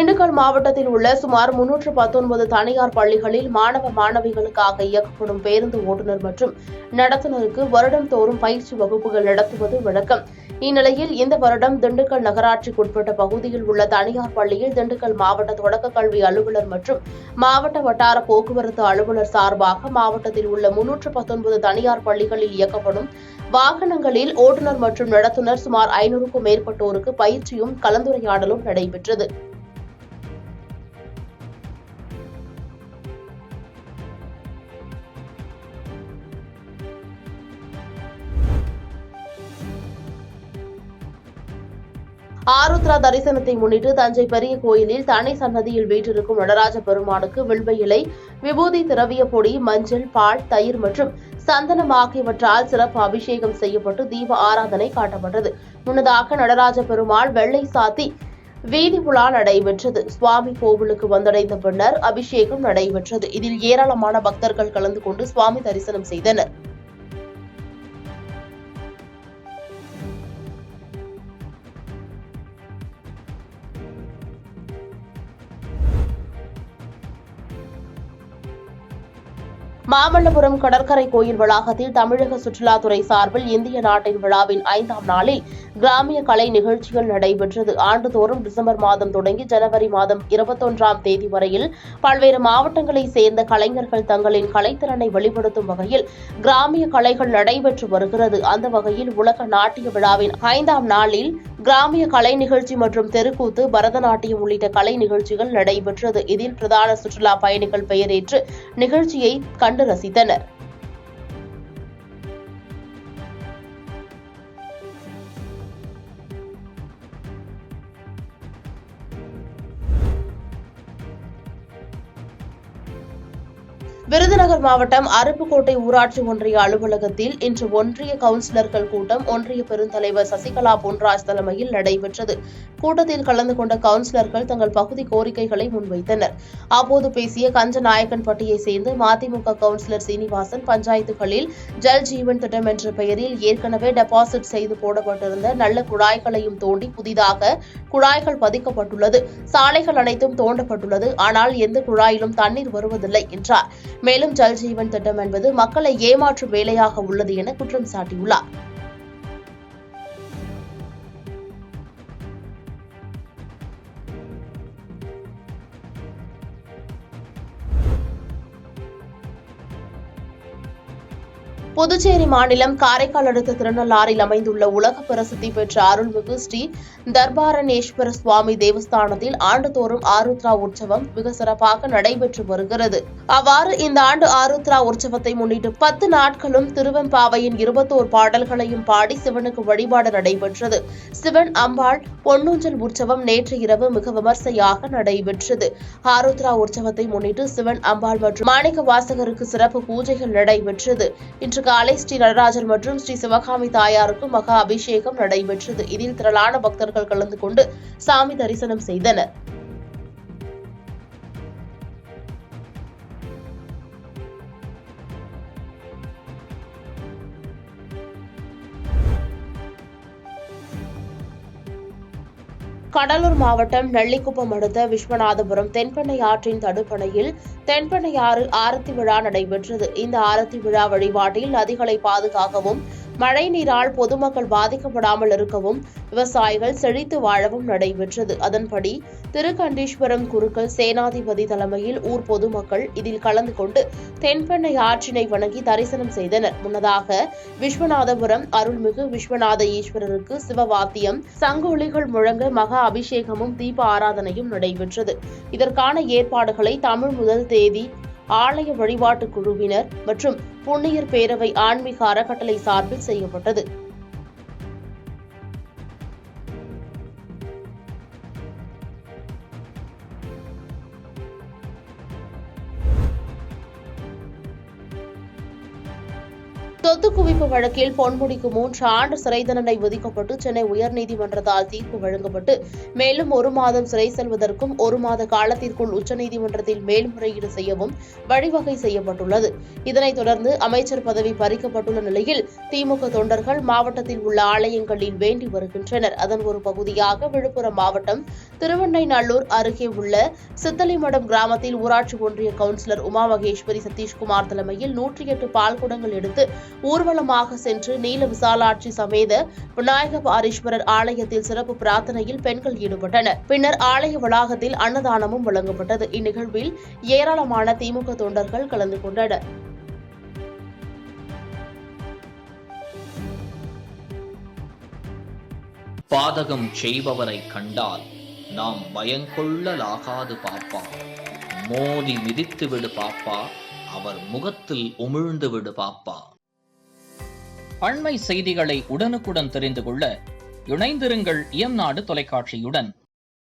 திண்டுக்கல் மாவட்டத்தில் உள்ள சுமார் 319 தனியார் பள்ளிகளில் மாணவ மாணவிகளுக்காக இயக்கப்படும் பேருந்து ஓட்டுநர் மற்றும் நடத்துனருக்கு வருடந்தோறும் பயிற்சி வகுப்புகள் நடத்துவது வழக்கம். இந்நிலையில் இந்த வருடம் திண்டுக்கல் நகராட்சிக்குட்பட்ட பகுதியில் உள்ள தனியார் பள்ளியில் திண்டுக்கல் மாவட்ட தொடக்க கல்வி அலுவலர் மற்றும் மாவட்ட வட்டார போக்குவரத்து அலுவலர் சார்பாக மாவட்டத்தில் உள்ள 319 தனியார் பள்ளிகளில் இயக்கப்படும் வாகனங்களில் ஓட்டுநர் மற்றும் நடத்துனர் சுமார் 500க்கும் மேற்பட்டோருக்கு பயிற்சியும் கலந்துரையாடலும் நடைபெற்றது. ஆருத்ரா தரிசனத்தை முன்னிட்டு தஞ்சை பெரிய கோயிலில் தனி சன்னதியில் வீற்றிருக்கும் நடராஜ பெருமானுக்கு வில்வ இலை, விபூதி, திரவிய பொடி, மஞ்சள், பால், தயிர் மற்றும் சந்தனம் ஆகியவற்றால் சிறப்பு அபிஷேகம் செய்யப்பட்டு தீப ஆராதனை காட்டப்பட்டது. முன்னதாக நடராஜ பெருமாள் வெள்ளை சாத்தி வீதி உலா நடைபெற்றது. சுவாமி கோவிலுக்கு வந்தடைந்த பின்னர் அபிஷேகம் நடைபெற்றது. இதில் ஏராளமான பக்தர்கள் கலந்து கொண்டு சுவாமி தரிசனம் செய்தனர். மாமல்லபுரம் கடற்கரை கோயில் வளாகத்தில் தமிழக சுற்றுலாத்துறை சார்பில் இந்திய நாட்டின் விழாவின் 5ஆம் நாளில் கிராமிய கலை நிகழ்ச்சிகள் நடைபெற்றது. ஆண்டுதோறும் டிசம்பர் மாதம் தொடங்கி ஜனவரி மாதம் 21ஆம் தேதி வரையில் பல்வேறு மாவட்டங்களைச் சேர்ந்த கலைஞர்கள் தங்களின் கலைத்திறனை வெளிப்படுத்தும் வகையில் கிராமிய கலைகள் நடைபெற்று வருகிறது. அந்த வகையில் உலக நாட்டிய விழாவின் 5ஆம் நாளில் கிராமிய கலை நிகழ்ச்சி மற்றும் தெருக்கூத்து, பரதநாட்டியம் உள்ளிட்ட கலை நிகழ்ச்சிகள் நடைபெற்றது. இதில் பிரதான சுற்றுலா பயணிகள் பெயரேற்று நிகழ்ச்சியை கண்டு ரசித்தனர். விருதுநகர் மாவட்டம் அருப்புக்கோட்டை ஊராட்சி ஒன்றிய அலுவலகத்தில் இன்று ஒன்றிய கவுன்சிலர்கள் கூட்டம் ஒன்றிய பெருந்தலைவர் சசிகலா பொன்ராஜ் தலைமையில் நடைபெற்றது. கூட்டத்தில் கலந்து கொண்ட கவுன்சிலர்கள் தங்கள் பகுதி கோரிக்கைகளை முன்வைத்தனர். அப்போது பேசிய கஞ்சநாயக்கன்பட்டியைச் சேர்ந்த மதிமுக கவுன்சிலர் சீனிவாசன், பஞ்சாயத்துகளில் ஜல் ஜீவன் திட்டம் என்ற பெயரில் ஏற்கனவே டெபாசிட் செய்து போடப்பட்டிருந்த நல்ல குழாய்களையும் தோண்டி புதிதாக குழாய்கள் பதிக்கப்பட்டுள்ளது. சாலைகள் அனைத்தும் தோண்டப்பட்டுள்ளது. ஆனால் எந்த குழாயிலும் தண்ணீர் வருவதில்லை என்றார். மேலும் ஜல் ஜீவன் திட்டம் என்பது மக்களை ஏமாற்றும் வேலையாக உள்ளது என குற்றம் சாட்டியுள்ளார். புதுச்சேரி மாநிலம் காரைக்கால் அடுத்த திருநள்ளாறில் அமைந்துள்ள உலக பிரசித்தி பெற்ற அருள்மிகு ஸ்ரீ தர்பாரணேஸ்வர சுவாமி தேவஸ்தானத்தில் ஆண்டுதோறும் ஆருத்ரா உற்சவம் மிக சிறப்பாக நடைபெற்று வருகிறது. அவ்வாறு இந்த ஆண்டு ஆருத்ரா உற்சவத்தை முன்னிட்டு 10 நாட்களும் திருவெம்பாவையின் 21 பாடல்களையும் பாடி சிவனுக்கு வழிபாடு நடைபெற்றது. சிவன் அம்பாள் பொன்னூஞ்சல் உற்சவம் நேற்று இரவு மிக விமர்சையாக நடைபெற்றது. ஆருத்ரா உற்சவத்தை முன்னிட்டு சிவன் அம்பாள் மற்றும் மாணிக்க வாசகருக்கு சிறப்பு பூஜைகள் நடைபெற்றது. இன்று காலை ஸ்ரீ நடராஜர் மற்றும் ஸ்ரீ சிவகாமி தாயாருக்கு மகா அபிஷேகம் நடைபெற்றது. இதில் திரளான பக்தர்கள் கலந்து கொண்டு சாமி தரிசனம் செய்தனர். கடலூர் மாவட்டம் நெல்லிக்குப்பம் அடுத்த விஸ்வநாதபுரம் தென்பெண்ணை ஆற்றின் தடுப்பணையில் தென்பெண்ணையாறு ஆரத்தி விழா நடைபெற்றது. இந்த ஆரத்தி விழா வழிபாட்டில் நதிகளை பாதுகாக்கவும், மழை நீரால் பொதுமக்கள் பாதிக்கப்படாமல் இருக்கவும், விவசாயிகள் செழித்து வாழவும் நடைபெற்றது. அதன்படி திருக்கண்டீஸ்வரம் குருக்கள் சேனாதிபதி தலைமையில் ஊர் பொதுமக்கள் இதில் கலந்து கொண்டு தென்பெண்ணை ஆற்றினை வணங்கி தரிசனம் செய்தனர். முன்னதாக விஸ்வநாதபுரம் அருள்மிகு விஸ்வநாத ஈஸ்வரருக்கு சிவவாத்தியம், சங்கொலிகள் முழங்க மகா அபிஷேகமும் தீப ஆராதனையும் நடைபெற்றது. இதற்கான ஏற்பாடுகளை தமிழ் முதல் தேதி ஆலய வழிபாட்டு குழுவினர் மற்றும் புண்ணியர் பேரவை ஆன்மீக அறக்கட்டளை சார்பில் செய்யப்பட்டது. சொத்து குவிப்பு வழக்கில் பொன்முடிக்கு 3 ஆண்டு சிறை தண்டனை விதிக்கப்பட்டு சென்னை உயர்நீதிமன்றத்தால் தீர்ப்பு வழங்கப்பட்டு மேலும் 1 மாதம் சிறை செல்வதற்கும் 1 மாத காலத்திற்குள் உச்சநீதிமன்றத்தில் மேல்முறையீடு செய்யவும் வழிவகை செய்யப்பட்டுள்ளது. இதனைத் தொடர்ந்து அமைச்சர் பதவி பறிக்கப்பட்டுள்ள நிலையில் திமுக தொண்டர்கள் மாவட்டத்தில் உள்ள ஆலயங்களில் வேண்டி வருகின்றனர். அதன் ஒரு பகுதியாக விழுப்புரம் மாவட்டம் திருவெண்ணைநல்லூர் அருகே உள்ள சித்தலிமடம் கிராமத்தில் ஊராட்சி ஒன்றிய கவுன்சிலர் உமா மகேஸ்வரி சதீஷ்குமார் தலைமையில் 108 பால்குடங்கள் எடுத்து ஊர்வலமாக சென்று நீல விசாலாட்சி சமேத விநாயக பாரீஸ்வரர் ஆலயத்தில் சிறப்பு பிரார்த்தனையில் பெண்கள் ஈடுபட்டனர். பின்னர் ஆலய வளாகத்தில் அன்னதானமும் வழங்கப்பட்டது. இந்நிகழ்வில் ஏராளமான திமுக தொண்டர்கள் கலந்து கொண்டனர். பாதகம் செய்பவரை கண்டால் நாம் பயங்கொள்ளலாகாது பாப்பா, மோதி மிதித்து விடு பாப்பா, அவர் முகத்தில் உமிழ்ந்து விடு பாப்பா. அண்மை செய்திகளை உடனுக்குடன் தெரிந்து கொள்ள இணைந்திருங்கள் இயம்நாடு தொலைக்காட்சியுடன்.